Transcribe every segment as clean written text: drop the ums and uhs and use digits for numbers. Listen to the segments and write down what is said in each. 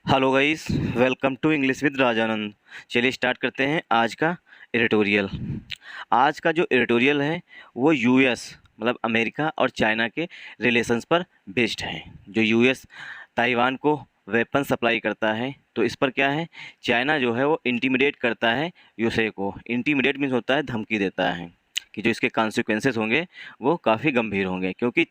Hello guys, welcome to English with Rajanand. चलिए start करते हैं आज का एडिटोरियल। आज का जो एडिटोरियल है वो यूएस मतलब अमेरिका और चाइना के रिलेशंस पर बेस्ड है। जो यूएस ताइवान को वेपन सप्लाई करता है, तो इस पर क्या है, चाइना जो है वो इंटिमिडेट करता है यूएसए को। इंटिमिडेट मीन्स होता है धमकी देता है कि जो इसके कॉन्सिक्वेंसेस होंगे वो काफ़ी गंभीर होंगे, क्योंकि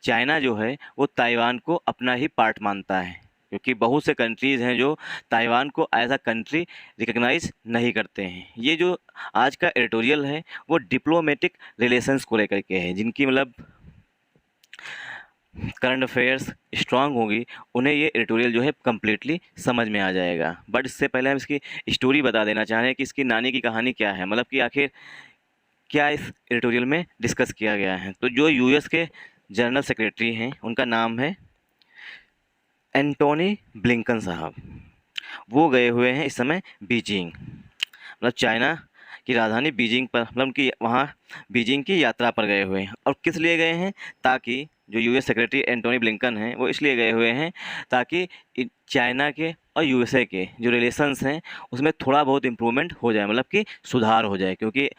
चाइना जो है वो ताइवान को अपना ही पार्ट मानता है। क्योंकि बहुत से कंट्रीज़ हैं जो ताइवान को एज अ कंट्री रिकग्नाइज नहीं करते हैं। ये जो आज का एडिटोरियल है वो डिप्लोमेटिक रिलेशंस को लेकर के है। जिनकी मतलब करंट अफेयर्स स्ट्रांग होगी, उन्हें ये एडिटोरियल जो है कम्प्लीटली समझ में आ जाएगा। बट इससे पहले हम इसकी स्टोरी बता देना चाह रहे हैं कि इसकी नानी की कहानी क्या है, मतलब कि आखिर क्या इस एडिटोरियल में डिस्कस किया गया है। तो जो यूएस के जनरल सेक्रेटरी हैं उनका नाम है एंटोनी ब्लिंकन साहब। वो गए हुए हैं इस समय बीजिंग, मतलब चाइना की राजधानी बीजिंग पर, मतलब उनकी वहाँ बीजिंग की यात्रा पर गए हुए हैं। और किस लिए गए हैं, ताकि जो यूएस सेक्रेटरी एंटोनी ब्लिंकन हैं वो इसलिए गए हुए हैं ताकि चाइना के और यूएसए के जो रिलेशंस हैं उसमें थोड़ा बहुत इम्प्रूवमेंट हो जाए, मतलब कि सुधार हो जाए। क्योंकि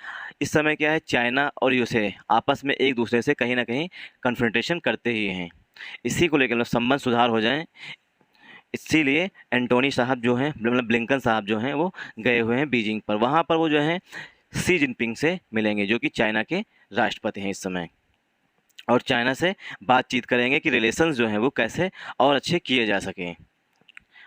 इस समय क्या है, चाइना और यूएसए आपस में एक दूसरे से कहीं ना कहीं कन्फ्रंटेशन करते ही हैं। इसी को लेकर मतलब संबंध सुधार हो जाए, इसीलिए एंटोनी साहब जो हैं, मतलब ब्लिंकन साहब जो हैं वो गए हुए हैं बीजिंग पर। वहाँ पर वो जो हैं शी जिनपिंग से मिलेंगे, जो कि चाइना के राष्ट्रपति हैं इस समय, और चाइना से बातचीत करेंगे कि रिलेशंस जो हैं वो कैसे और अच्छे किए जा सकें।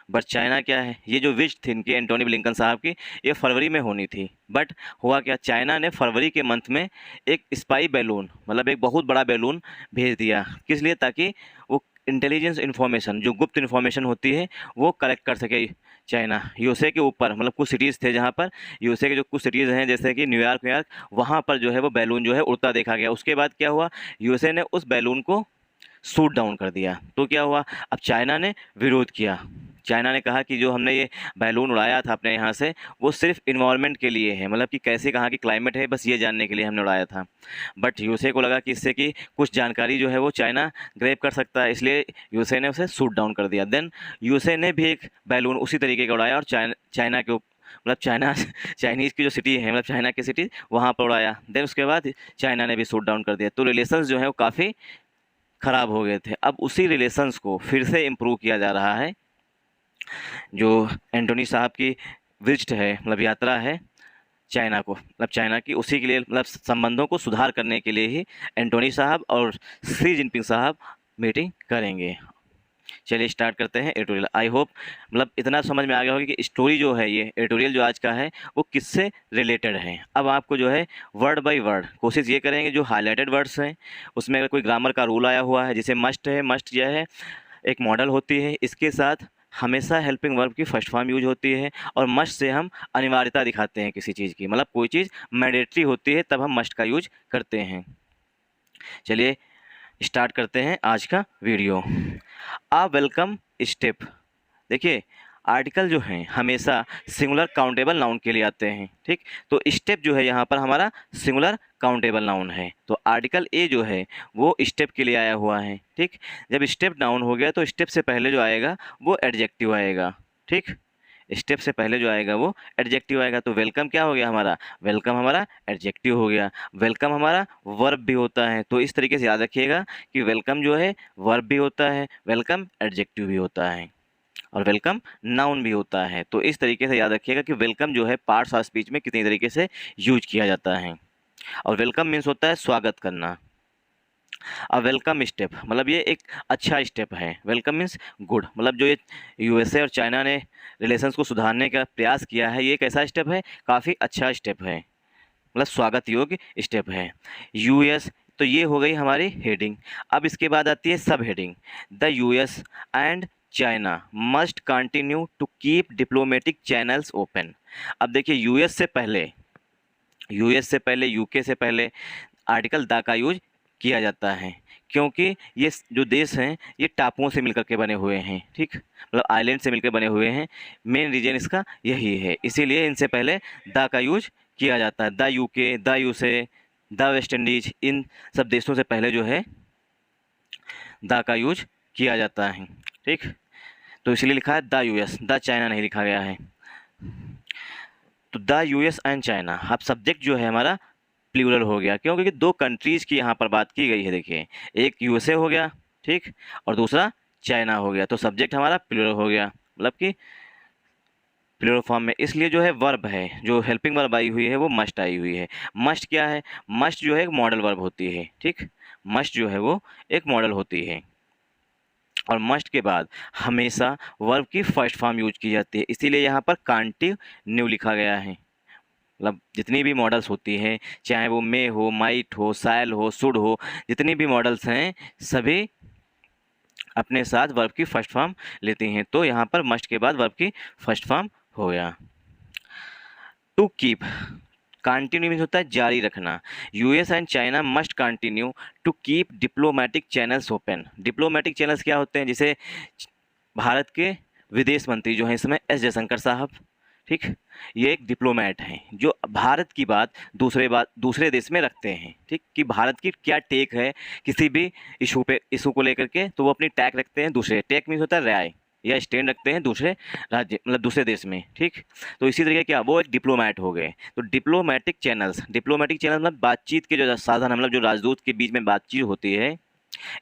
बट चाइना क्या है, ये जो विश थी इनकी एंटोनी ब्लिंकन साहब की, ये फरवरी में होनी थी। बट हुआ क्या, चाइना ने फरवरी के मंथ में एक स्पाई बैलून, मतलब एक बहुत बड़ा बैलून भेज दिया। किस लिए, ताकि वो इंटेलिजेंस इन्फॉर्मेशन, जो गुप्त इन्फॉर्मेशन होती है, वो कलेक्ट कर सके चाइना यूएसए के ऊपर। मतलब कुछ सिटीज़ थे जहाँ पर यूएसए के जो कुछ सिटीज़ हैं जैसे कि न्यूयॉर्क, वहाँ पर जो है वो बैलून जो है उड़ता देखा गया। उसके बाद क्या हुआ, यूएसए ने उस बैलून को शूट डाउन कर दिया। तो क्या हुआ, अब चाइना ने विरोध किया। चाइना ने कहा कि जो हमने ये बैलून उड़ाया था अपने यहाँ से, वो सिर्फ इन्वायरमेंट के लिए है, मतलब कि कैसे कहाँ की क्लाइमेट है बस ये जानने के लिए हमने उड़ाया था। बट यूएसए को लगा कि इससे कि कुछ जानकारी जो है वो चाइना ग्रैब कर सकता है, इसलिए यूएसए ने उसे शूट डाउन कर दिया। देन यूएसए ने भी एक बैलून उसी तरीके का उड़ाया और चाइना के मतलब चाइना चाइनीज़ की जो सिटी है, मतलब चाइना की सिटी, वहाँ पर उड़ाया। देन उसके बाद चाइना ने भी शूट डाउन कर दिया। तो रिलेशंस जो है वो काफ़ी ख़राब हो गए थे। अब उसी रिलेशंस को फिर से इम्प्रूव किया जा रहा है। जो एंटोनी साहब की विजिट है, मतलब यात्रा है चाइना को, मतलब चाइना की, उसी के लिए, मतलब संबंधों को सुधार करने के लिए ही एंटोनी साहब और शी जिनपिंग साहब मीटिंग करेंगे। चलिए स्टार्ट करते हैं एडिटोरियल। आई होप मतलब इतना समझ में आ गया होगा कि स्टोरी जो है, ये एडिटोरियल जो आज का है वो किससे रिलेटेड है। अब आपको जो है वर्ड बाय वर्ड कोशिश ये करेंगे, जो हाईलाइटेड वर्ड्स हैं उसमें अगर कोई ग्रामर का रूल आया हुआ है, जैसे मस्ट है, मस्ट यह है एक मॉडल होती है, इसके साथ हमेशा हेल्पिंग वर्ब की फर्स्ट फॉर्म यूज होती है। और मस्ट से हम अनिवार्यता दिखाते हैं किसी चीज़ की, मतलब कोई चीज़ मैंडेटरी होती है तब हम मस्ट का यूज करते हैं। चलिए स्टार्ट करते हैं आज का वीडियो। आ वेलकम स्टेप, देखिए आर्टिकल जो हैं हमेशा सिंगुलर काउंटेबल नाउन के लिए आते हैं, ठीक। तो स्टेप जो है यहाँ पर हमारा सिंगुलर काउंटेबल नाउन है, तो आर्टिकल ए जो है वो स्टेप के लिए आया हुआ है, ठीक। जब स्टेप नाउन हो गया तो स्टेप से पहले जो आएगा वो एडजेक्टिव आएगा, ठीक। स्टेप से पहले जो आएगा वो एडजेक्टिव आएगा। तो वेलकम क्या हो गया हमारा, वेलकम हमारा एडजेक्टिव हो गया। वेलकम हमारा वर्ब भी होता है, तो इस तरीके से याद रखिएगा कि वेलकम जो है वर्ब भी होता है, वेलकम एडजेक्टिव भी होता है, और वेलकम नाउन भी होता है। तो इस तरीके से याद रखिएगा कि वेलकम जो है पार्ट्स ऑफ स्पीच में कितनी तरीके से यूज किया जाता है। और वेलकम मीन्स होता है स्वागत करना। अब वेलकम स्टेप मतलब ये एक अच्छा स्टेप है। वेलकम मीन्स गुड, मतलब जो ये यूएसए और चाइना ने रिलेशंस को सुधारने का प्रयास किया है, ये एक ऐसा स्टेप है, काफ़ी अच्छा स्टेप है, मतलब स्वागत योग्य स्टेप है। यूएस, तो ये हो गई हमारी हेडिंग। अब इसके बाद आती है sub heading, the US and China must continue to keep diplomatic channels open. अब देखिए यूएस से पहले यूके से पहले आर्टिकल द का यूज किया जाता है, क्योंकि ये जो देश हैं ये टापुओं से मिलकर के बने हुए हैं, ठीक, मतलब आइलैंड से मिलकर बने हुए हैं। मेन रीजन इसका यही है, इसीलिए इनसे पहले द का यूज किया जाता है। The UK, the USA, the West Indies, इन सब देशों से पहले जो है द का यूज किया जाता है, ठीक। तो इसलिए लिखा है द यूएस, द चाइना नहीं लिखा गया है। तो द यूएस एंड चाइना, अब सब्जेक्ट जो है हमारा प्लूरल हो गया, क्यों? क्योंकि दो कंट्रीज़ की यहाँ पर बात की गई है। देखिए, एक यूएसए हो गया, ठीक, और दूसरा चाइना हो गया, तो सब्जेक्ट हमारा प्लूरल हो गया, मतलब कि प्लूरल फॉर्म में। इसलिए जो है वर्ब है, जो हेल्पिंग वर्ब आई हुई है वो मस्ट आई हुई है। मस्ट क्या है? मस्ट जो है एक मॉडल वर्ब होती है, ठीक, मस्ट जो है वो एक मॉडल होती है, और मस्ट के बाद हमेशा वर्ब की फर्स्ट फॉर्म यूज की जाती है, इसीलिए यहाँ पर कंटिन्यू लिखा गया है। मतलब जितनी भी मॉडल्स होती हैं, चाहे वो मे हो, माइट हो, साइल हो, शुड हो, जितनी भी मॉडल्स हैं सभी अपने साथ वर्ब की फर्स्ट फॉर्म लेती हैं। तो यहाँ पर मस्ट के बाद वर्ब की फर्स्ट फॉर्म हो गया। टू कीप, कंटिन्यू मीन्स होता है जारी रखना। US and China must continue to keep diplomatic channels open. Diplomatic channels क्या होते हैं? जैसे भारत के विदेश मंत्री जो हैं इस समय एस जयशंकर साहब, ठीक, ये एक डिप्लोमेट हैं जो भारत की बात दूसरे देश में रखते हैं, ठीक, कि भारत की क्या टेक है किसी भी इशू को लेकर के, तो वो अपनी टैक रखते हैं दूसरे, टैक मीन्स होता है राय या स्टैंड रखते हैं दूसरे राज्य, मतलब दूसरे देश में, ठीक। तो इसी तरीके क्या वो एक डिप्लोमेट हो गए। तो डिप्लोमेटिक चैनल्स मतलब बातचीत के जो साधन, मतलब जो राजदूत के बीच में बातचीत होती है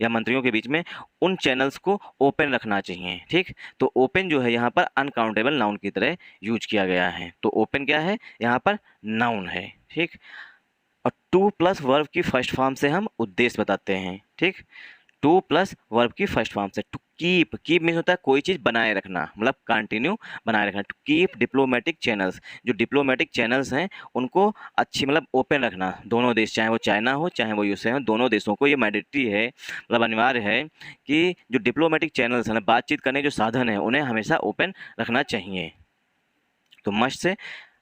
या मंत्रियों के बीच में, उन चैनल्स को ओपन रखना चाहिए, ठीक। तो ओपन जो है यहाँ पर अनकाउंटेबल नाउन की तरह यूज किया गया है। तो ओपन क्या है? यहाँ पर नाउन है, ठीक। और टू प्लस वर्ब की फर्स्ट फॉर्म से हम उद्देश्य बताते हैं, ठीक। टू प्लस वर्ब की फर्स्ट फॉर्म से टू कीप, कीप मीन्स होता है कोई चीज़ बनाए रखना, मतलब कंटिन्यू बनाए रखना। टू कीप डिप्लोमेटिक चैनल्स, जो डिप्लोमेटिक चैनल्स हैं उनको अच्छी मतलब ओपन रखना। दोनों देश, चाहे वो चाइना हो चाहे वो यूएसए हो, दोनों देशों को ये मैंडेटरी है, मतलब अनिवार्य है कि जो डिप्लोमेटिक चैनल्स हैं, बातचीत करने जो साधन है, उन्हें हमेशा ओपन रखना चाहिए। तो मस्ट से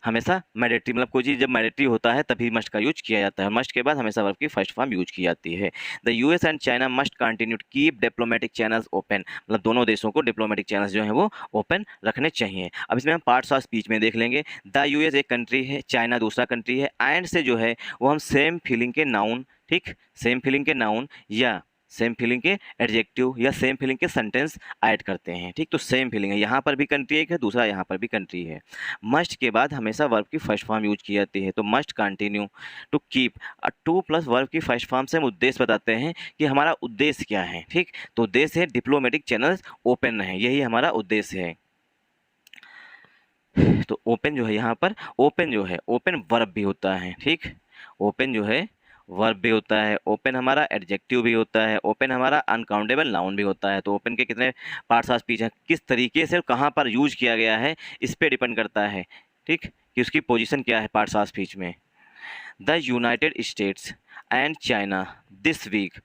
हमेशा मैंडेटरी, मतलब कोई चीज़ जब मैंडेटरी होता है तभी मस्ट का यूज किया जाता है। मस्ट के बाद हमेशा वर्ब की फर्स्ट फॉर्म यूज की जाती है। The US and China must continue to keep diplomatic channels open, मतलब दोनों देशों को डिप्लोमेटिक चैनल्स जो हैं वो ओपन रखने चाहिए। अब इसमें हम पार्ट्स ऑफ स्पीच में देख लेंगे। द यूएस एक कंट्री है, चाइना दूसरा कंट्री है, एंड से जो है वो हम सेम फीलिंग के नाउन, ठीक, सेम फीलिंग के नाउन या सेम फीलिंग के एडजेक्टिव या सेम फीलिंग के सेंटेंस ऐड करते हैं, ठीक। तो सेम फीलिंग है, यहाँ पर भी कंट्री एक है, दूसरा यहाँ पर भी कंट्री है। मस्ट के बाद हमेशा वर्ब की फर्स्ट फॉर्म यूज की जाती है, तो must continue to keep. To plus verb की फर्स्ट फॉर्म से हम उद्देश्य बताते हैं कि हमारा उद्देश्य क्या है, ठीक। तो उद्देश्य है डिप्लोमेटिक चैनल्स ओपन रहे, यही हमारा उद्देश्य है। तो ओपन जो है यहाँ पर, ओपन जो है ओपन वर्ब भी होता है, ठीक। ओपन जो है वर्ब भी होता है, ओपन हमारा एडजेक्टिव भी होता है, ओपन हमारा अनकाउंटेबल नाउन भी होता है। तो ओपन के कितने पार्ट्स ऑफ स्पीच हैं, किस तरीके से और कहाँ पर यूज किया गया है, इस पे डिपेंड करता है, ठीक, कि उसकी पोजीशन क्या है पार्ट्स ऑफ स्पीच में। The United States and China this week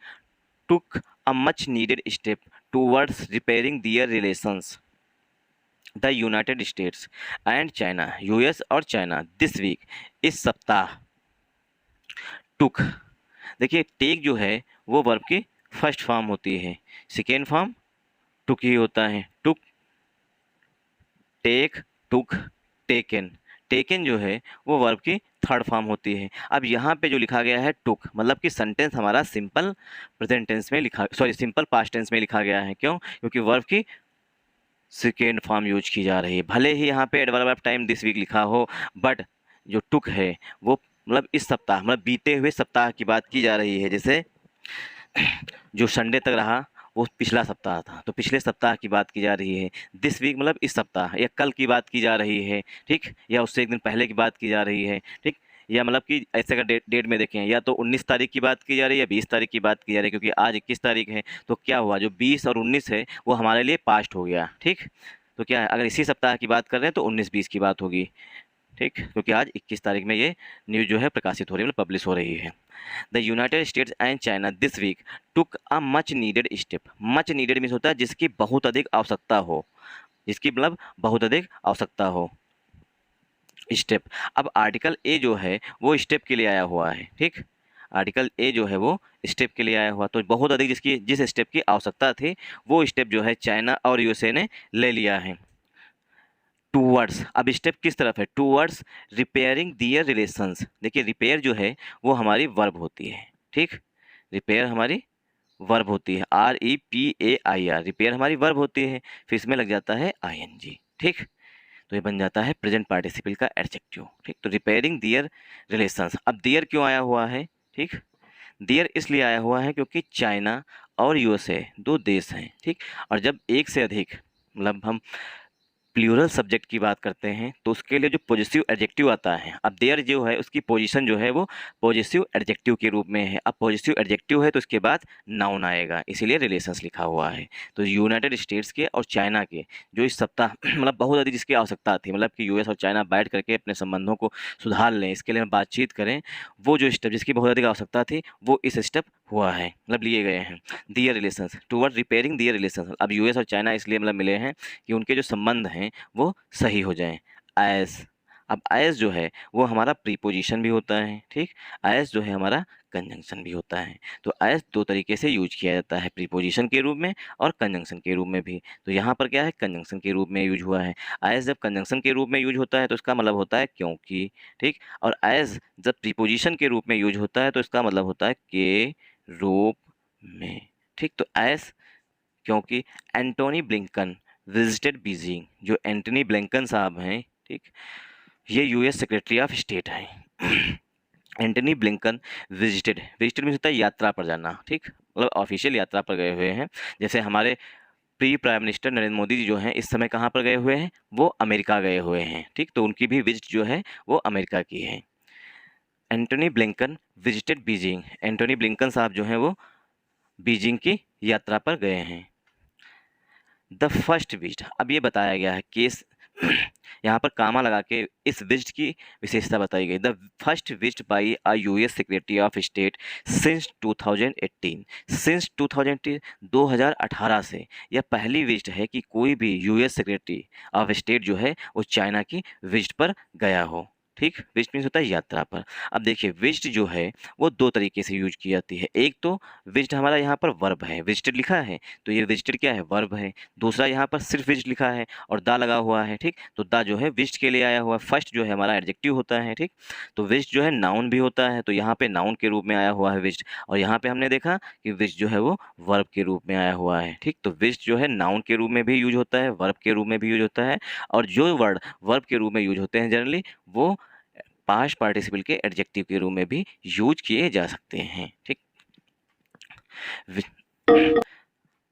took a much needed step towards repairing their relations. The United States and China, US और चाइना, दिस वीक इस सप्ताह, टुक, देखिए टेक जो है वो वर्ब की फर्स्ट फॉर्म होती है, सेकेंड फॉर्म टुक ही होता है। टुक, टेक, टुक, टेकन। टेकन जो है वो वर्ब की थर्ड फॉर्म होती है। अब यहाँ पे जो लिखा गया है टुक, मतलब कि सेंटेंस हमारा सिंपल प्रेजेंट टेंस में लिखा, सॉरी सिंपल पास्ट टेंस में लिखा गया है। क्यों? क्योंकि वर्ब की सेकेंड फॉर्म यूज की जा रही है। भले ही यहाँ पे adverb of time this week लिखा हो, बट जो टुक है वो मतलब इस सप्ताह, मतलब बीते हुए सप्ताह की बात की जा रही है। जैसे जो संडे तक रहा वो पिछला सप्ताह था, तो पिछले सप्ताह की बात की जा रही है। दिस वीक मतलब इस सप्ताह, या कल की बात की जा रही है, ठीक, या उससे एक दिन पहले की बात की जा रही है, ठीक। या मतलब कि ऐसे अगर डेट में देखें, या तो 19 तारीख की बात की जा रही है या 20 तारीख की बात की जा रही है, क्योंकि आज 21 तारीख है। तो क्या हुआ, जो 20 और 19 है वो हमारे लिए पास्ट हो गया, ठीक। तो क्या है, अगर इसी सप्ताह की बात कर रहे हैं तो 19-20 की बात होगी, ठीक, क्योंकि आज 21 तारीख में ये न्यूज़ जो है प्रकाशित हो रही है, मतलब पब्लिश हो रही है। The United States and China this week took a much needed step. Much needed means होता है जिसकी बहुत अधिक आवश्यकता हो, जिसकी मतलब बहुत अधिक आवश्यकता हो, स्टेप। अब आर्टिकल ए जो है वो स्टेप के लिए आया हुआ है, ठीक। आर्टिकल ए जो है वो स्टेप के लिए आया हुआ, तो बहुत अधिक जिस स्टेप की आवश्यकता थी वो स्टेप जो है चाइना और यूएसए ने ले लिया है। टूवर्ड्स, अब स्टेप किस तरफ है, टूवर्ड्स रिपेयरिंग दियर रिलेशंस। देखिए रिपेयर जो है वो हमारी वर्ब होती है, ठीक, रिपेयर हमारी वर्ब होती है, REPAIR, रिपेयर हमारी वर्ब होती है, फिर इसमें लग जाता है ING, ठीक। तो ये बन जाता है प्रेजेंट पार्टिसिपल का एडजेक्टिव, ठीक। तो रिपेयरिंग दियर रिलेशंस, अब दियर क्यों आया हुआ है, ठीक। दियर इसलिए आया हुआ है क्योंकि चाइना और यूएसए दो देश हैं, ठीक। और जब एक से अधिक मतलब हम प्लूरल सब्जेक्ट की बात करते हैं तो उसके लिए जो पॉजिटिव एडजेक्टिव आता है, अब देयर जो है उसकी पोजीशन जो है वो पॉजिटिव एडजेक्टिव के रूप में है। अब पॉजिटिव एडजेक्टिव है तो उसके बाद नाउन आएगा, इसीलिए रिलेशंस लिखा हुआ है। तो यूनाइटेड स्टेट्स के और चाइना के जो इस सप्ताह मतलब बहुत अधिक जिसकी आवश्यकता थी, मतलब कि यूएस और चाइना बैठ करके अपने संबंधों को सुधार लें, इसके लिए बातचीत करें, वो जो स्टेप जिसकी बहुत अधिक आवश्यकता थी वो इस स्टेप हुआ है, मतलब लिए गए हैं दियर relations toward repairing their relations. अब यूएस और चाइना इसलिए मतलब मिले हैं कि उनके जो संबंध हैं वो सही हो जाएं। एज, अब एज जो है वो हमारा प्रीपोजिशन भी होता है, ठीक। एज जो है हमारा कंजंक्शन भी होता है। तो एज दो तरीके से यूज किया जाता है, प्रीपोजिशन के रूप में और कंजंक्शन के रूप में भी। तो यहाँ पर क्या है, कंजंक्शन के रूप में यूज हुआ है। एज जब कंजंक्शन के रूप में यूज होता है तो इसका मतलब होता है क्योंकि, ठीक। और एज जब प्रीपोजिशन के रूप में यूज होता है तो इसका मतलब होता है के रूप में, ठीक। तो एज क्योंकि एंटोनी ब्लिंकन विजिटेड बीजिंग, जो एंटनी ब्लिंकन साहब हैं, ठीक, ये यूएस सेक्रेटरी ऑफ स्टेट हैं। Antony Blinken visited, visited means होता है यात्रा पर जाना, ठीक, मतलब ऑफिशियल यात्रा पर गए हुए हैं। जैसे हमारे pre prime minister Narendra Modi ji जो हैं इस समय कहाँ पर गए हुए हैं, वो अमेरिका गए हुए हैं, ठीक। तो उनकी भी विजिट जो है वो अमेरिका की है। Antony Blinken visited Beijing, Antony Blinken साहब जो हैं वो बीजिंग की यात्रा पर गए हैं। द फर्स्ट विजिट, अब ये बताया गया है केस यहाँ पर कामा लगा के इस विजिट की विशेषता बताई गई। The first visit by a US secretary of state since 2018, since 2018 से यह पहली विजिट है कि कोई भी यूएस सेक्रेटरी ऑफ स्टेट जो है वो चाइना की विजिट पर गया हो, ठीक। विजिट मीन्स होता है यात्रा पर। अब देखिए विजिट जो है वो दो तरीके से यूज की जाती है। एक तो विजिट हमारा यहाँ पर वर्ब है, विजिटेड लिखा है तो ये विजिटेड क्या है, वर्ब है। दूसरा यहाँ पर सिर्फ विजिट लिखा है और दा लगा हुआ है, ठीक। तो दा जो है विजिट के लिए आया हुआ है। फर्स्ट जो है हमारा एडजेक्टिव होता है, ठीक। तो विजिट जो है नाउन भी होता है, तो यहाँ पे नाउन के रूप में आया हुआ है विजिट, और यहाँ पे हमने देखा कि विजिट जो है वो वर्ब के रूप में आया हुआ है, ठीक। तो विजिट जो है नाउन के रूप में भी यूज होता है, वर्ब के रूप में भी यूज होता है, और जो वर्ड वर्ब के रूप में यूज होते हैं जनरली वो पास्ट पार्टिसिपल के एडजेक्टिव के रूप में भी यूज किए जा सकते हैं, ठीक।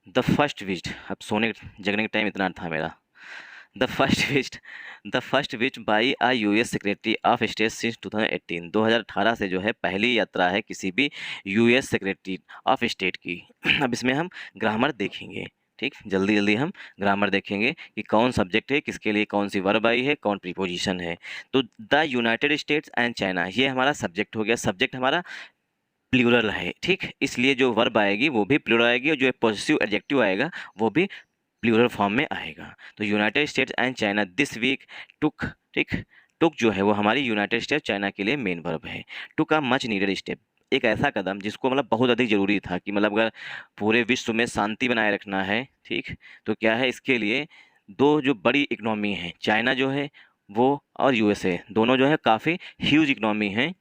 द फर्स्ट विजिट, अब सोने जगने का टाइम इतना था मेरा। The first visit by a US secretary of state since 2018, 2018 से जो है पहली यात्रा है किसी भी यूएस सेक्रेटरी ऑफ स्टेट की। अब इसमें हम ग्रामर देखेंगे, ठीक। जल्दी जल्दी हम ग्रामर देखेंगे कि कौन सब्जेक्ट है, किसके लिए कौन सी वर्ब आई है, कौन प्रीपोजिशन है। तो the United States and China, ये हमारा सब्जेक्ट हो गया, सब्जेक्ट हमारा प्लूरल है, ठीक। इसलिए जो वर्ब आएगी वो भी प्लूरल आएगी और जो पॉजिटिव एडजेक्टिव आएगा वो भी प्लूरल फॉर्म में आएगा। तो United States and China this week took, ठीक। टुक जो है वो हमारी यूनाइटेड स्टेट्स चाइना के लिए मेन वर्ब है। टुक अ मच नीडेड स्टेप, एक ऐसा कदम जिसको मतलब बहुत अधिक ज़रूरी था कि मतलब अगर पूरे विश्व में शांति बनाए रखना है, ठीक, तो क्या है इसके लिए दो जो बड़ी इकनॉमी हैं, चाइना जो है वो और यूएसए, दोनों जो है काफ़ी ह्यूज इकनॉमी हैं,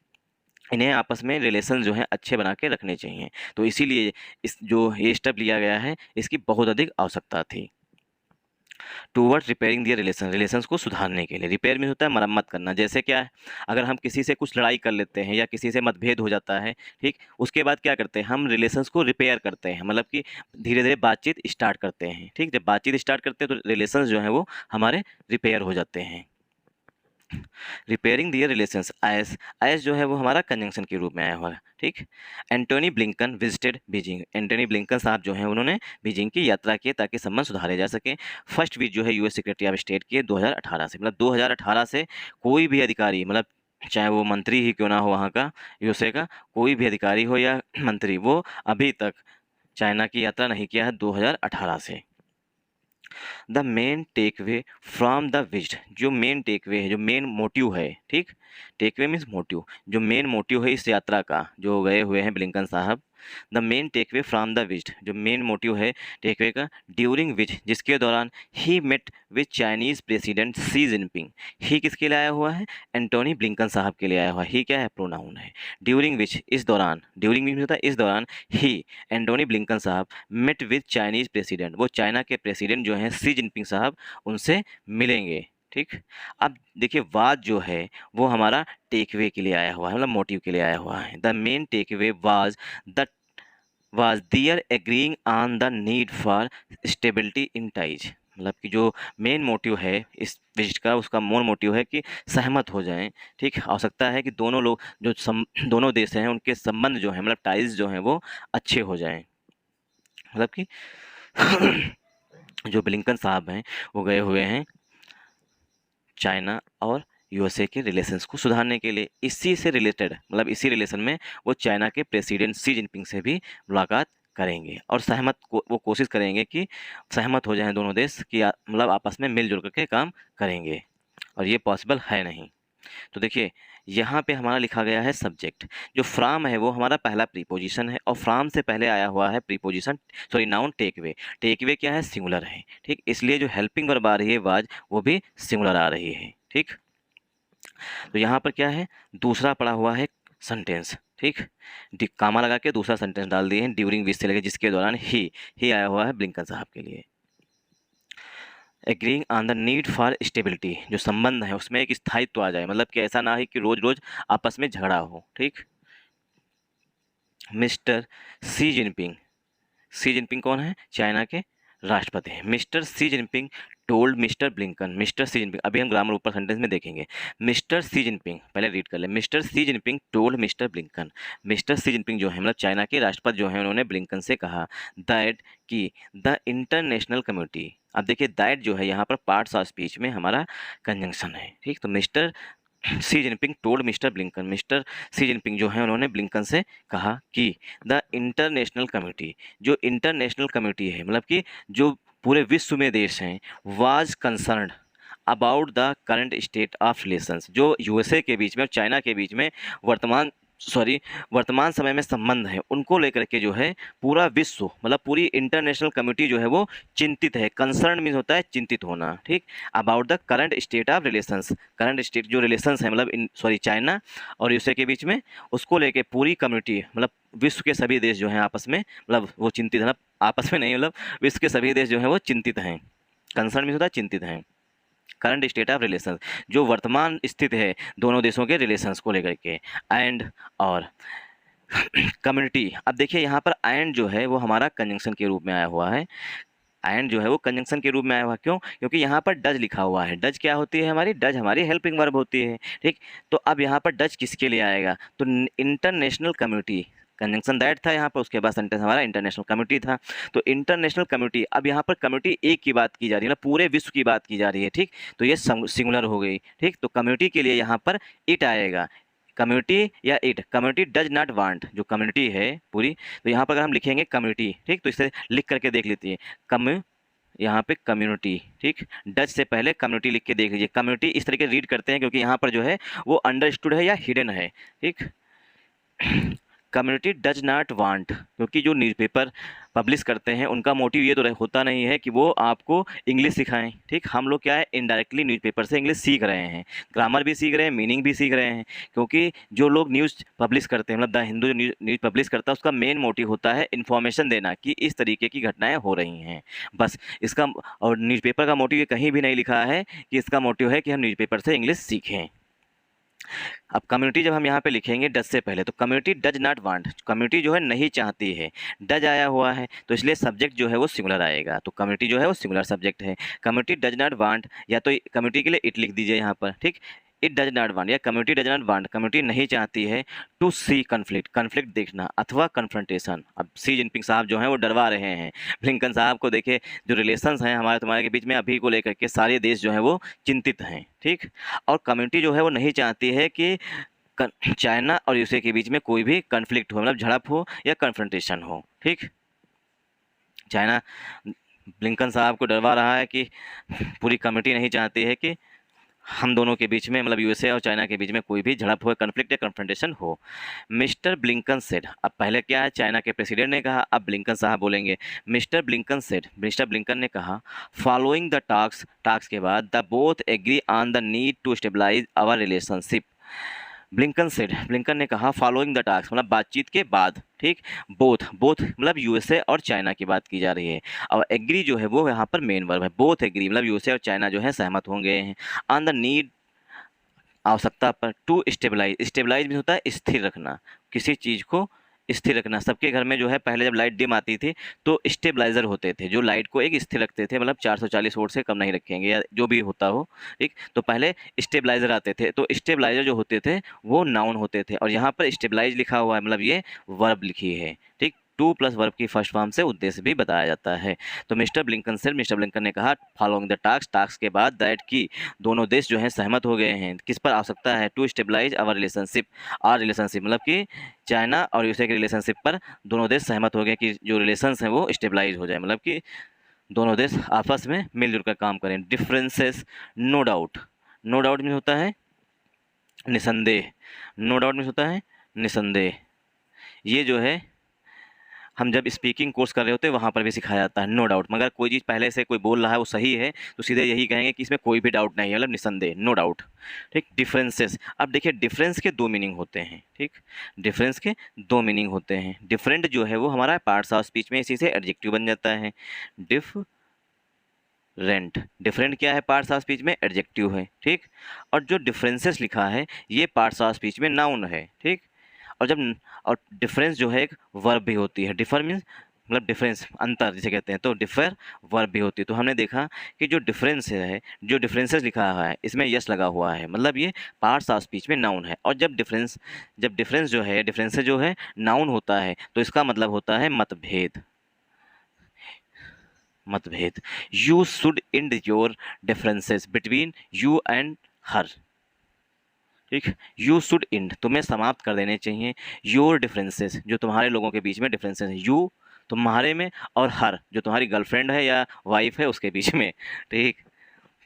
इन्हें आपस में रिलेशन जो है अच्छे बना के रखने चाहिए। तो इसीलिए इस जो ये स्टेप लिया गया है इसकी बहुत अधिक आवश्यकता थी। टूवर्ड्स रिपेयरिंग दियर रिलेशन, रिलेशंस को सुधारने के लिए। रिपेयर में होता है मरम्मत करना। जैसे क्या है, अगर हम किसी से कुछ लड़ाई कर लेते हैं या किसी से मतभेद हो जाता है, ठीक, उसके बाद क्या करते हैं हम रिलेशंस को रिपेयर करते हैं, मतलब कि धीरे धीरे बातचीत स्टार्ट करते हैं, ठीक। जब बातचीत स्टार्ट करते हैं तो रिलेशंस जो हैं वो हमारे रिपेयर हो जाते हैं। रिपेयरिंग दियर रिलेशंस, एज जो है वो हमारा कंजंक्शन के रूप में आया हुआ है, ठीक। Antony Blinken visited Beijing, Antony Blinken साहब जो हैं उन्होंने बीजिंग की यात्रा की ताकि संबंध सुधारे जा सके। फर्स्ट विजिट जो है यूएस सेक्रेटरी ऑफ स्टेट की 2018 से, मतलब 2018 से कोई भी अधिकारी, मतलब चाहे वो मंत्री ही क्यों ना हो वहाँ का, यूएसए का कोई भी अधिकारी हो या मंत्री, वो अभी तक चाइना की यात्रा नहीं किया है 2018 से। The main takeaway from the visit, जो मेन टेक वे है, जो मेन मोटिव है, ठीक। टेक वे मीन्स मोटिव, जो मेन मोटिव है इस यात्रा का जो गए हुए हैं ब्लिंकन साहब, the main takeaway from the visit, जो मेन मोटिव है टेकवे का, ड्यूरिंग विच, जिसके दौरान ही met with Chinese president Xi Jinping. ही किसके लिए आया हुआ है? एंटोनी ब्लिंकन साहब के लिए आया हुआ है। ही क्या है? प्रोनाउन है। ड्यूरिंग विच, इस दौरान, ड्यूरिंग विच होता है इस दौरान, ही एंटोनी ब्लिंकन साहब मेट विद चाइनीज़ प्रेसिडेंट, वो चाइना के प्रेसिडेंट जो हैं शी जिनपिंग साहब, उनसे मिलेंगे। ठीक, अब देखिए वाज जो है वो हमारा टेकवे के लिए आया हुआ है, मतलब मोटिव के लिए आया हुआ है। The main takeaway the was their agreeing on the need for stability in ties, मतलब कि जो मेन मोटिव है इस विजिट का, उसका मेन मोटिव है कि सहमत हो जाएं। ठीक, आवश्यकता है कि दोनों लोग जो दोनों देश हैं उनके संबंध जो हैं, मतलब टाइज जो हैं वो अच्छे हो जाएं, मतलब कि जो ब्लिंकन साहब हैं वो गए हुए हैं चाइना और यूएसए के रिलेशंस को सुधारने के लिए। इसी से रिलेटेड, मतलब इसी रिलेशन में वो चाइना के प्रेसिडेंट शी जिनपिंग से भी मुलाकात करेंगे और वो कोशिश करेंगे कि सहमत हो जाएं दोनों देश कि मतलब आपस में मिलजुल करके काम करेंगे, और ये पॉसिबल है नहीं। तो देखिए यहाँ पे हमारा लिखा गया है सब्जेक्ट, जो फ्राम है वो हमारा पहला प्रीपोजिशन है, और फ्राम से पहले आया हुआ है preposition, sorry noun takeaway. Takeaway क्या है? सिंगुलर है। ठीक, इसलिए जो हेल्पिंग वर्ब आ रही है वाज, वो भी सिंगुलर आ रही है। ठीक, तो यहाँ पर क्या है? दूसरा पड़ा हुआ है सेंटेंस। ठीक, कामा लगा के दूसरा सेंटेंस डाल दिए हैं ड्यूरिंग विच से लेकर जिसके दौरान ही आया हुआ है ब्लिंकन साहब के लिए। Agreeing on the need for stability, जो संबंध है उसमें एक स्थायित्व आ जाए, मतलब कि ऐसा ना हो कि रोज रोज आपस में झगड़ा हो। ठीक, mister Xi Jinping, Xi Jinping कौन है? चाइना के राष्ट्रपति हैं। Mister Xi Jinping told mister Blinken, mister Xi Jinping, अभी हम ग्रामर ऊपर सेंटेंस में देखेंगे। मिस्टर शी जिनपिंग, पहले रीड कर ले। Mister Xi Jinping told mister Blinken, mister Xi Jinping जो है मतलब चाइना के राष्ट्रपति जो हैं, उन्होंने ब्लिंकन से कहा दैट कि द इंटरनेशनल कम्युनिटी, अब देखिए दैट जो है यहाँ पर पार्ट्स ऑफ स्पीच में हमारा कंजंक्शन है। ठीक, तो mister Xi Jinping told mister Blinken, mister Xi Jinping जो है उन्होंने ब्लिंकन से कहा कि द इंटरनेशनल कम्युनिटी, जो इंटरनेशनल कम्युनिटी है मतलब कि जो पूरे विश्व में देश हैं, was concerned about the current state of relations, जो यूएसए के बीच में और चाइना के बीच में वर्तमान समय में संबंध है, उनको लेकर के जो है पूरा विश्व, मतलब पूरी इंटरनेशनल कम्युनिटी जो है वो चिंतित है। कंसर्न मीन होता है चिंतित होना। ठीक, about the current state of relations, current state जो रिलेशंस है मतलब चाइना और यूएसए के बीच में, उसको लेके पूरी कम्युनिटी, मतलब विश्व के सभी देश जो हैं आपस में, मतलब वो चिंतित है ना, आपस में नहीं, मतलब विश्व के सभी देश जो हैं वो चिंतित हैं। कंसर्न मीन होता है चिंतित हैं। करंट स्टेट ऑफ रिलेशंस, जो वर्तमान स्थिति है दोनों देशों के रिलेशंस को लेकर के। एंड और कम्युनिटी, अब देखिए यहाँ पर एंड जो है वो हमारा कंजंक्शन के रूप में आया हुआ है। एंड जो है वो कंजंक्शन के रूप में आया हुआ, क्यों? क्योंकि यहाँ पर डज लिखा हुआ है। डज क्या होती है हमारी? डज हमारी हेल्पिंग वर्ब होती है। ठीक, तो अब यहाँ पर डज किसके लिए आएगा? तो इंटरनेशनल कम्युनिटी, कंजंक्शन दैट था यहाँ पर, उसके बाद सेंटेंस हमारा इंटरनेशनल कम्युनिटी था। तो इंटरनेशनल कम्युनिटी, अब यहाँ पर कम्युनिटी एक की बात की जा रही है ना, पूरे विश्व की बात की जा रही है। ठीक, तो ये सिंगुलर हो गई। ठीक, तो कम्युनिटी के लिए यहाँ पर इट आएगा। कम्युनिटी या it, community does not want, जो कम्युनिटी है पूरी, तो यहाँ पर अगर हम लिखेंगे कम्युनिटी, ठीक, तो इसे लिख करके देख लेते हैं। यहाँ पे कम्युनिटी, ठीक, डच से पहले कम्युनिटी लिख के देख लीजिए। कम्युनिटी इस तरीके रीड करते हैं क्योंकि यहाँ पर जो है वो अंडरस्टूड है या हिडन है। ठीक, कम्युनिटी डज नॉट वांट, क्योंकि जो न्यूज़पेपर पब्लिश करते हैं उनका मोटिव ये तो होता नहीं है कि वो आपको इंग्लिश सिखाएं। ठीक, हम लोग क्या है इनडायरेक्टली न्यूज़पेपर से इंग्लिश सीख रहे हैं, ग्रामर भी सीख रहे हैं, मीनिंग भी सीख रहे हैं। क्योंकि जो लोग न्यूज़ पब्लिश करते हैं, मतलब द हिंदू जो न्यूज़ पब्लिश करता है, उसका मेन मोटिव होता है इन्फॉर्मेशन देना कि इस तरीके की घटनाएँ हो रही हैं, बस इसका। और न्यूज़पेपर का मोटिव ये कहीं भी नहीं लिखा है कि इसका मोटिव है कि हम न्यूज़पेपर से इंग्लिश सीखें। अब कम्युनिटी जब हम यहाँ पे लिखेंगे डज से पहले, तो community does not want, community जो है नहीं चाहती है। डज आया हुआ है तो इसलिए सब्जेक्ट जो है वो सिंगुलर आएगा, तो कम्युनिटी जो है वो सिंगुलर सब्जेक्ट है। कम्युनिटी डज नॉट वांट, या तो कम्युनिटी के लिए इट लिख दीजिए यहाँ पर। ठीक, इट डज नॉट वांट या community does not want, community नहीं चाहती है टू सी कन्फ्लिक्ट, कन्फ्लिक्ट देखना अथवा कन्फ्रंटेशन। अब शी जिनपिंग साहब जो हैं वो डरवा रहे हैं ब्लिंकन साहब को। देखिए जो रिलेशंस हैं हमारे तुम्हारे के बीच में अभी को लेकर के सारे देश जो हैं वो चिंतित हैं। ठीक, और कम्युनिटी जो है वो नहीं चाहती है कि चाइना और यूएसए के बीच में कोई भी कन्फ्लिक्ट हो, मतलब झड़प हो या कन्फ्रंटेशन हो। ठीक, चाइना ब्लिंकन साहब को डरवा रहा है कि पूरी कमेटी नहीं चाहती है कि हम दोनों के बीच में मतलब यूएसए और चाइना के बीच में कोई भी झड़प हो, कन्फ्लिक्ट या कन्फ्रंटेशन हो। मिस्टर ब्लिंकन सेड, अब पहले क्या है, चाइना के प्रेसिडेंट ने कहा, अब ब्लिंकन साहब बोलेंगे। Mister Blinken said, mister Blinken ने कहा, फॉलोइंग द टॉक्स के बाद the both agree on the need to stabilise our relationship. Blinken said, Blinken ने कहा फॉलोइंग द टॉक्स मतलब बातचीत के बाद, ठीक। बोथ बोथ मतलब यूएसए और चाइना की बात की जा रही है, और एग्री जो है वो यहाँ पर मेन वर्ब है। बोथ एग्री मतलब यूएसए और चाइना जो है सहमत होंगे हैं ऑन द नीड, आवश्यकता पर, टू स्टेबलाइज, स्टेबलाइज भी होता है स्थिर रखना, किसी चीज़ को स्थिर रखना। सबके घर में जो है पहले जब लाइट डिम आती थी तो स्टेबलाइजर होते थे जो लाइट को एक स्थिर रखते थे, मतलब 440 वोल्ट से कम नहीं रखेंगे या जो भी होता हो, ठीक। तो पहले स्टेबलाइजर आते थे, तो स्टेबलाइजर जो होते थे वो नाउन होते थे, और यहाँ पर स्टेबलाइज लिखा हुआ है मतलब ये वर्ब लिखी है, ठीक। टू प्लस वर्ब की फर्स्ट फॉर्म से उद्देश्य भी बताया जाता है। तो मिस्टर ब्लिंकन ने कहा फॉलोइंग द टास्क के बाद दैट की दोनों देश जो हैं सहमत हो गए हैं, किस पर आवश्यकता है, to stabilise our relationship, our relationship मतलब कि चाइना और यूएसए के रिलेशनशिप पर दोनों देश सहमत हो गए कि जो रिलेशंस हैं वो स्टेबलाइज हो जाए, मतलब कि दोनों देश आपस में मिलजुल कर काम करें। Differences, no doubt, no doubt में होता है निसंदेह, नो डाउट में होता है निसंदेह। ये जो है हम जब स्पीकिंग कोर्स कर रहे होते हैं वहाँ पर भी सिखाया जाता है नो डाउट, मगर कोई चीज़ पहले से कोई बोल रहा है वो सही है तो सीधे यही कहेंगे कि इसमें कोई भी डाउट नहीं है, मतलब निसंदेह, नो डाउट, ठीक। डिफरेंसेस, अब देखिए डिफरेंस के दो मीनिंग होते हैं, ठीक। डिफरेंस के दो मीनिंग होते हैं। डिफरेंट जो है वो हमारा पार्ट्स ऑफ स्पीच में इसी से एडजेक्टिव बन जाता है। डिफरेंट क्या है पार्ट्स ऑफ स्पीच में, एडजेक्टिव है, ठीक। और जो डिफरेंसेस लिखा है ये पार्ट्स ऑफ स्पीच में नाउन है, ठीक। और और डिफरेंस जो है एक वर्ब भी होती है। डिफर मीन्स मतलब डिफरेंस, अंतर जिसे कहते हैं, तो डिफर वर्ब भी होती है। तो हमने देखा कि जो डिफरेंस है, जो डिफरेंसेस लिखा हुआ है इसमें यस लगा हुआ है, मतलब ये पार्ट्स ऑफ स्पीच में नाउन है। और जब डिफरेंस जो है, डिफरेंसेस जो है नाउन होता है तो इसका मतलब होता है मतभेद, मतभेद। You should end your differences between you and her, ठीक। यू शुड इंड, तुम्हें समाप्त कर देने चाहिए योर डिफरेंसेस, जो तुम्हारे लोगों के बीच में डिफरेंसेस हैं, यू तुम्हारे में, और हर जो तुम्हारी गर्लफ्रेंड है या वाइफ है उसके बीच में, ठीक।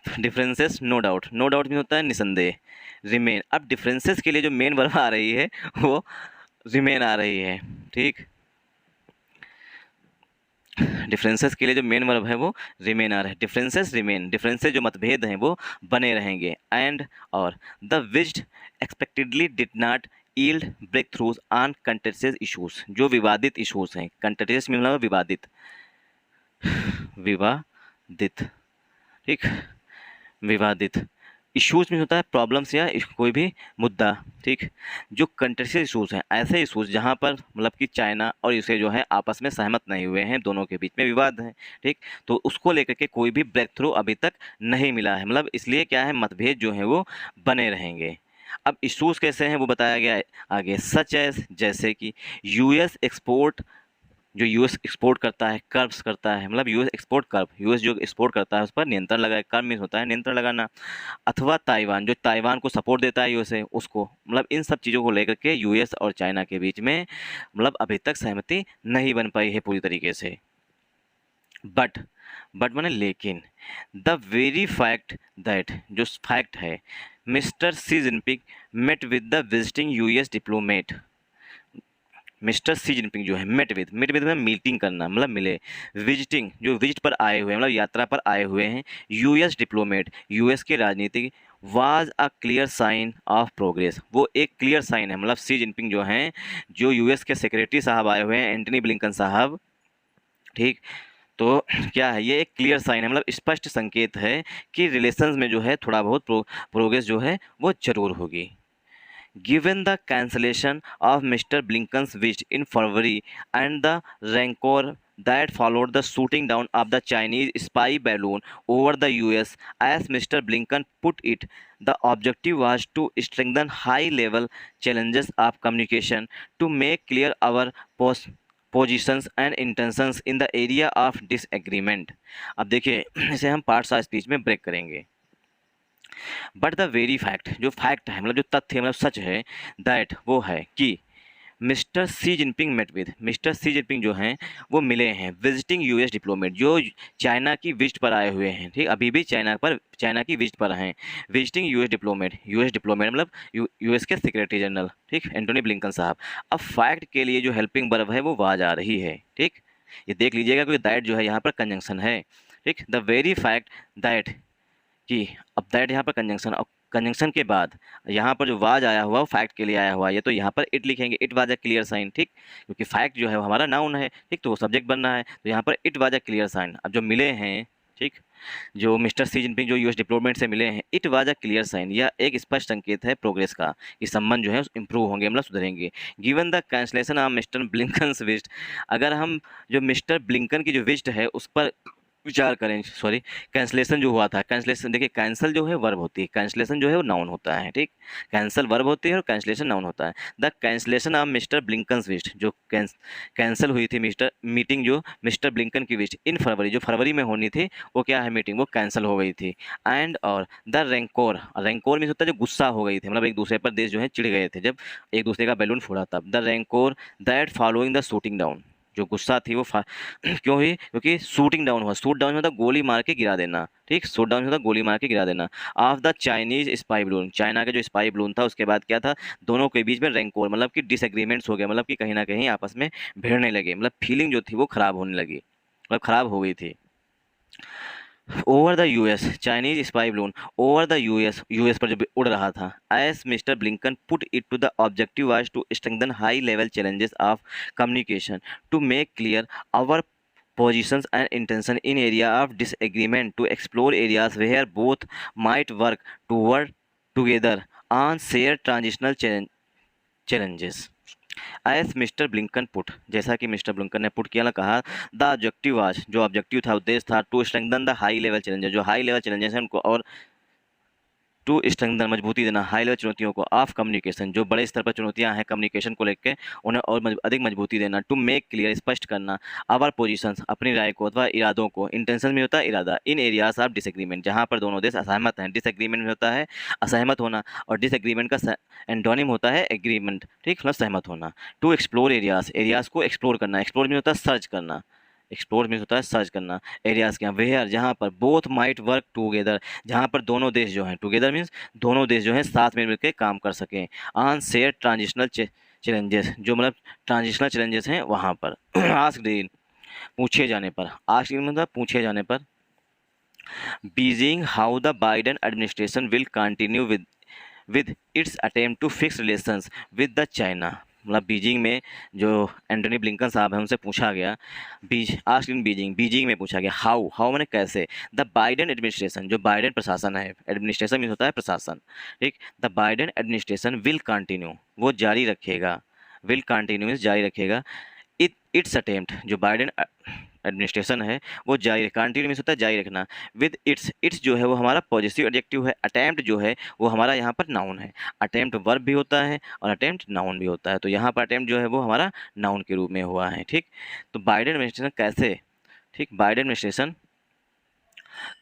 Differences, no doubt, no doubt में होता है निसंदेह। रिमेन, अब डिफरेंसेस के लिए जो मेन वर्ब आ रही है वो रिमेन आ रही है, ठीक। डिफरेंसेस के लिए जो मेन वर्ब है वो रिमेन आ रहा है। डिफरेंसेस रिमेन, डिफरेंसेस जो मतभेद हैं वो बने रहेंगे। एंड और the visit expectedly did not yield breakthroughs on contested issues, जो विवादित इशूज़ हैं, कंटेस्टेड मतलब विवादित, विवादित, ठीक, विवादित। इश्यूज़ में होता है प्रॉब्लम्स या कोई भी मुद्दा, ठीक। जो कंट्रेक्चुअल इशूज़ हैं, ऐसे इशूज़ जहाँ पर मतलब कि चाइना और यूएसए जो है आपस में सहमत नहीं हुए हैं, दोनों के बीच में विवाद है, ठीक। तो उसको लेकर के कोई भी ब्रेक थ्रू अभी तक नहीं मिला है, मतलब इसलिए क्या है, मतभेद जो है वो बने रहेंगे। अब इशूज़ कैसे हैं वो बताया गया है आगे, सच एज, जैसे कि यूएस एक्सपोर्ट, जो यूएस एक्सपोर्ट करता है, कर्व्स करता है, मतलब यूएस एक्सपोर्ट कर्व, यूएस जो एक्सपोर्ट करता है उस पर नियंत्रण लगाए, कर्व मीन्स होता है नियंत्रण लगाना। अथवा ताइवान, जो ताइवान को सपोर्ट देता है यूएसए, उसको, मतलब इन सब चीज़ों को लेकर के यूएस और चाइना के बीच में मतलब अभी तक सहमति नहीं बन पाई है पूरी तरीके से। बट माने लेकिन, द वेरी फैक्ट दैट, जो फैक्ट है, mister Xi Jinping met with the visiting US diplomat, mister Xi Jinping जो है मेट विद में मीटिंग करना मतलब मिले, विजिटिंग जो विजिट पर आए हुए मतलब यात्रा पर आए हुए हैं, यूएस डिप्लोमेट यूएस के राजनीतिक, was a clear sign of progress, वो एक क्लियर साइन है, मतलब सी जिनपिंग जो हैं, जो यूएस के सेक्रेटरी साहब आए हुए हैं, एंटनी ब्लिंकन साहब, ठीक। तो क्या है, ये एक क्लियर साइन है, मतलब स्पष्ट संकेत है कि रिलेशंस में जो है थोड़ा बहुत प्रोग्रेस जो है वो जरूर होगी। Given the cancellation of Mr. Blinken's visit in February and the rancor that followed the shooting down of the Chinese spy balloon over the US, as Mr. Blinken put it, the objective was to strengthen high-level challenges of communication to make clear our positions and intentions in the area of disagreement। अब देखिए इसे हम parts of speech में break करेंगे। But the very fact, जो fact है मतलब जो तथ्य मतलब सच है, दैट वो है कि mister Xi Jinping met with, mister Xi Jinping जो हैं वो मिले हैं विजिटिंग यूएस डिप्लोमेट, जो चाइना की विजिट पर आए हुए हैं, ठीक, अभी भी चाइना की विजिट पर हैं। विजिटिंग यूएस डिप्लोमेट मतलब यूएस के सेक्रेटरी जनरल, ठीक, एंटोनी ब्लिंकन साहब। अब फैक्ट के लिए जो हेल्पिंग वर्ब है वो वाज आ रही है, ठीक, ये देख लीजिएगा क्योंकि दैट जो है यहाँ पर कंजंक्शन है, ठीक, द वेरी फैक्ट दैट कि अब दैट यहाँ पर कंजंक्शन, और कंजंक्शन के बाद यहाँ पर जो वाज आया हुआ वो फैक्ट के लिए आया हुआ है, तो यहाँ पर इट लिखेंगे, it was a clear sign, ठीक, क्योंकि फैक्ट जो है वो हमारा नाउन है, ठीक, तो वो सब्जेक्ट बनना है, तो यहाँ पर it was a clear sign. अब जो मिले हैं, ठीक, जो मिस्टर सी जिनपिंग जो यूएस डिप्लोमेट से मिले हैं, it was a clear sign, यह एक स्पष्ट संकेत है प्रोग्रेस का, कि संबंध जो है इंप्रूव होंगे मतलब सुधरेंगे। Given the cancellation of mister Blinken visit, अगर हम जो मिस्टर ब्लिंकन की जो विजिट है उस पर विचार करें, सॉरी, कैंसलेशन जो हुआ था, कैंसलेशन देखिए, कैंसल जो है वर्ब होती है, कैंसलेशन जो है वो नाउन होता है, ठीक, कैंसल वर्ब होती है और कैंसलेशन नाउन होता है। The cancellation of mister Blinken visit, जो कैंसल हुई थी मिस्टर मीटिंग, जो मिस्टर ब्लिंकन की विजिट इन फरवरी, जो फरवरी में होनी थी, वो क्या है मीटिंग, वो कैंसिल हो गई थी। एंड और द रेंकोर, रेंकोर मीन्स होता है जो गुस्सा हो गई थी, मतलब एक दूसरे पर देश जो है चिढ़ गए थे जब एक दूसरे का बैलून फोड़ा तब। The rancour that following the shooting down, जो गुस्सा थी वो क्यों हुई, क्योंकि शूटिंग डाउन हुआ, शूट डाउन होता गोली मार के गिरा देना, ठीक, शूट डाउन होता गोली मार के गिरा देना। Of the Chinese spy balloon, China का जो स्पाई बलून था उसके बाद क्या था, दोनों के बीच में रैंकोर मतलब कि डिसएग्रीमेंट्स हो गए, मतलब कि कहीं ना कहीं आपस में भिड़ने लगे, मतलब फीलिंग जो थी वो खराब होने लगी, मतलब खराब हो गई थी। Over the US, Chinese spy balloon over the US पर जब उड़ रहा था, as Mr Blinken put it to the objective was to strengthen high level challenges of communication, to make clear our positions and intention in area of disagreement, to explore areas where both might work toward together on shared transitional challenges. S Mr Blinken put, जैसा कि mister Blinken ने put किया ना, कहा the objective आज, जो objective था, उद्देश्य था, to strengthen the high level challenges, जो हाई लेवल चैलेंजेस हैं उनको और टू स्ट्रेंथन मजबूती देना, हाई लेवल चुनौतियों को, ऑफ कम्युनिकेशन, जो बड़े स्तर पर चुनौतियां हैं कम्युनिकेशन को लेकर उन्हें और अधिक मजबूती देना, टू मेक क्लियर स्पष्ट करना, आवर पोजीशंस अपनी राय को अथवा इरादों को, इंटेंशन में होता है इरादा, इन एरियाज ऑफ डिसएग्रीमेंट जहां पर दोनों देश असहमत हैं, डिसएग्रीमेंट में होता है असहमत होना, और डिसएग्रीमेंट का एंटोनिम होता है एग्रीमेंट, ठीक, मतलब सहमत होना। टू एक्सप्लोर एरियाज, एरियाज को एक्सप्लोर करना, एक्सप्लोर में होता है सर्च करना, एक्सप्लोर मीन्स होता है सर्च करना, एरियाज क्या, वेयर जहाँ पर, बोथ माइट वर्क टुगेदर जहाँ पर दोनों देश जो हैं, टुगेदर मीन्स दोनों देश जो हैं साथ में मिलकर काम कर सकें, ऑन शेयर ट्रांजिशनल चैलेंजेस, जो मतलब ट्रांजिशनल चैलेंजेस हैं वहाँ पर। आस्क्ड इन, पूछे जाने पर, आस्क्ड इन मतलब पूछे जाने पर, Beijing how the Biden administration will continue with its attempt to fix relations with the China, मतलब बीजिंग में जो एंटनी ब्लिंकन साहब हैं उनसे पूछा गया, आस्क्ड इन बीजिंग, बीजिंग में पूछा गया, हाउ, हाउ मैंने कैसे, the Biden administration, Joe Biden प्रशासन है, एडमिनिस्ट्रेशन मीन होता है प्रशासन, ठीक, the Biden administration will continue, वो जारी रखेगा, विल कंटिन्यू मीन्स जारी रखेगा, it's attempt, Joe Biden administration है वो जारी, कंटिन्यू मीन्स होता है जारी रखना, विद इट्स, इट्स जो है वो हमारा पॉजिटिव एडजेक्टिव है, अटेम्प्ट जो है वो हमारा यहाँ पर नाउन है, अटेम्प्ट वर्ब भी होता है और अटेम्प्ट नाउन भी होता है, तो यहाँ पर अटेम्प्ट जो है वो हमारा नाउन के रूप में हुआ है, ठीक। तो बाइडेन एडमिनिस्ट्रेशन कैसे, ठीक, Biden administration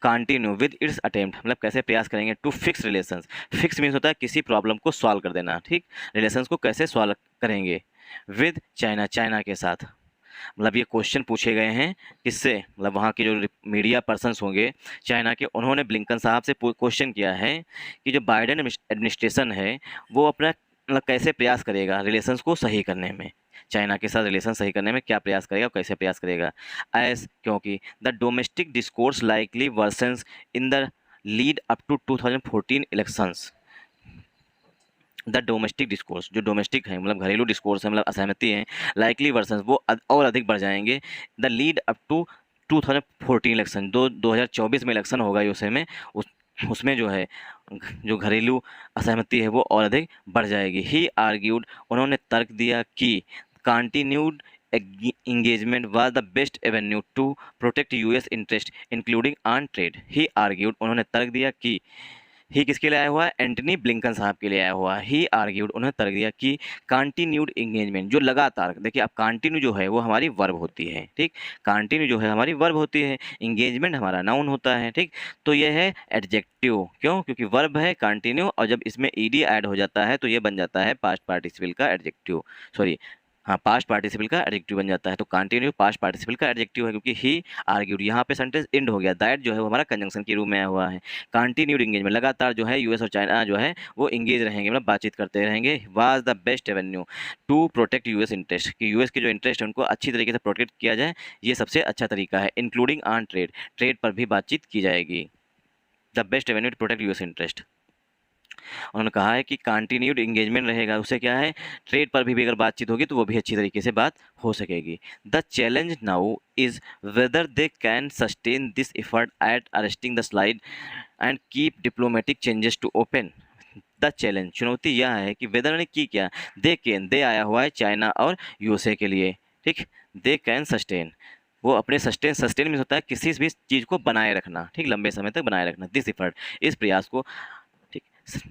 continue with its attempt मतलब कैसे प्रयास करेंगे, to fix relations, fix means होता है किसी प्रॉब्लम को सॉल्व कर देना, ठीक, रिलेशंस को कैसे सॉल्व करेंगे, विद चाइना, चाइना के साथ, मतलब ये क्वेश्चन पूछे गए हैं किससे, मतलब वहाँ के जो मीडिया पर्सन्स होंगे चाइना के, उन्होंने ब्लिंकन साहब से क्वेश्चन किया है कि जो बाइडेन एडमिनिस्ट्रेशन है वो अपना मतलब कैसे प्रयास करेगा रिलेशंस को सही करने में, चाइना के साथ रिलेशन सही करने में क्या प्रयास करेगा, कैसे प्रयास करेगा, एज क्योंकि the domestic discourse likely worsens in the lead up to 2014 elections, the domestic discourse, जो डोमेस्टिक है मतलब घरेलू डिस्कोर्स है, मतलब असहमति है, लाइकली वर्सन वो और अधिक बढ़ जाएंगे, the lead up to 2014 election, 2024 में इलेक्शन होगा यूएसए में, उसमें जो है जो घरेलू असहमति है वो और अधिक बढ़ जाएगी। ही आर्ग्यूड, उन्होंने तर्क दिया कि continued engagement was the best avenue to protect US interest including on trade। He argued, उन्होंने तर्क दिया कि ही किसके लिए आया हुआ है? एंटनी ब्लिंकन साहब के लिए आया हुआ है। ही आर्ग्यूड, उन्होंने तर्क दिया कि कंटिन्यूड एंगेजमेंट, जो लगातार, देखिए अब कंटिन्यू जो है वो हमारी वर्ब होती है, ठीक, कंटिन्यू जो है हमारी वर्ब होती है, एंगेजमेंट हमारा नाउन होता है, ठीक, तो ये है एडजेक्टिव। क्यों? क्योंकि वर्ब है कंटिन्यू, और जब इसमें ईडी ऐड हो जाता है तो ये बन जाता है पास्ट पार्टिसिपल का एडजेक्टिव, सॉरी, हाँ, पास्ट पार्टिसिपल का एडजेक्टिव बन जाता है। तो कंटिन्यू पास्ट पार्टिसिपल का एडजेक्टिव है, क्योंकि ही आर्ग्यूड, यहाँ पे सेंटेंस एंड हो गया, दैट जो है वो हमारा कंजंक्शन के रूप में आया हुआ है। कंटिन्यूड एंगेजमेंट, लगातार जो है यूएस और चाइना जो है वो एंगेज रहेंगे, मतलब बातचीत करते रहेंगे। Was the best avenue to protect US interest, कि यूएस के जो इंटरेस्ट है उनको अच्छी तरीके से प्रोटेक्ट किया जाए, ये सबसे अच्छा तरीका है। इंक्लूडिंग ऑन ट्रेड, ट्रेड पर भी बातचीत की जाएगी। The best avenue to protect US interest, उन्होंने कहा है कि कंटिन्यूड एंगेजमेंट रहेगा, उससे क्या है, ट्रेड पर भी अगर बातचीत होगी तो वो भी अच्छी तरीके से बात हो सकेगी। The challenge now is whether they can sustain this effort at arresting the slide and keep diplomatic changes to open. The challenge, चुनौती यह है कि वेदर ने की क्या, दे आया हुआ है चाइना और यूएसए के लिए, ठीक, दे कैन सस्टेन, वो अपने सस्टेन में होता है किसी भी चीज़ को बनाए रखना, ठीक, लंबे समय तक बनाए रखना, दिस एफर्ट, इस प्रयास को, ठीक।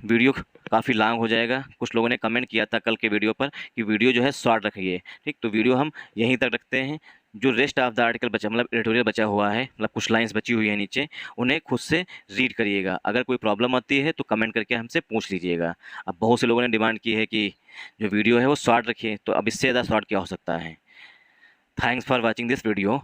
वीडियो काफ़ी लॉन्ग हो जाएगा, कुछ लोगों ने कमेंट किया था कल के वीडियो पर कि वीडियो जो है शॉर्ट रखिए, ठीक, तो वीडियो हम यहीं तक रखते हैं। जो रेस्ट ऑफ द आर्टिकल बचा, मतलब एडिटोरियल बचा हुआ है, मतलब कुछ लाइंस बची हुई है नीचे, उन्हें खुद से रीड करिएगा। अगर कोई प्रॉब्लम आती है तो कमेंट करके हमसे पूछ लीजिएगा। अब बहुत से लोगों ने डिमांड की है कि जो वीडियो है वो शॉर्ट रखिए, तो अब इससे ज़्यादा शॉर्ट क्या हो सकता है। Thanks for watching this video.